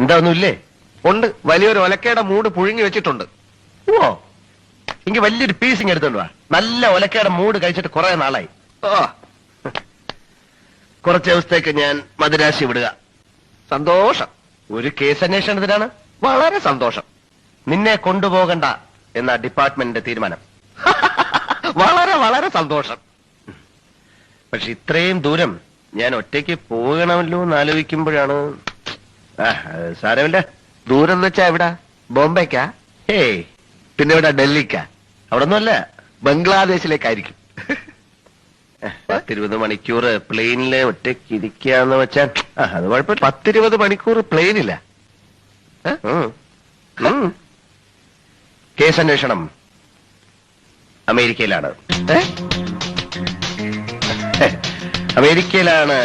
എന്താ ഒന്നുമില്ലേ? ഉണ്ട്, വലിയൊരു ഒലക്കയുടെ മൂട് പുഴുങ്ങി വെച്ചിട്ടുണ്ട്. ഓ, എനിക്ക് വലിയൊരു പീസിങ് എടുത്തോണ്ട് വാ. നല്ല ഒലക്കയുടെ മൂട് കഴിച്ചിട്ട് കുറെ നാളായി. ഓ, കുറച്ച് ദിവസത്തേക്ക് ഞാൻ മദിരാശി വിടുക. സന്തോഷം, ഒരു കേസ് അന്വേഷണത്തിനാണ്. വളരെ സന്തോഷം. നിന്നെ കൊണ്ടുപോകണ്ട എന്ന ഡിപ്പാർട്ട്മെന്റിന്റെ തീരുമാനം. വളരെ വളരെ സന്തോഷം. പക്ഷെ ഇത്രയും ദൂരം ഞാൻ ഒറ്റയ്ക്ക് പോകണമല്ലോ എന്ന് ആലോചിക്കുമ്പോഴാണ്. സാരമില്ല. ദൂരം എന്ന് വെച്ചാ എവിടാ? ബോംബെക്കാ? ഏയ്, പിന്നെ എവിടാ? ഡൽഹിക്കാ? അവിടെ ഒന്നുമല്ല, ബംഗ്ലാദേശിലേക്കായിരിക്കും. 10-20 മണിക്കൂർ പ്ലെയിനില് ഒറ്റയ്ക്ക് ഇരിക്കാന്ന് വെച്ചാൽ അത് കുഴപ്പമില്ല. 10-20 മണിക്കൂർ പ്ലെയിനില്ല. കേസ് അന്വേഷണം അമേരിക്കയിലാണ്. അമേരിക്കയിലാണ്.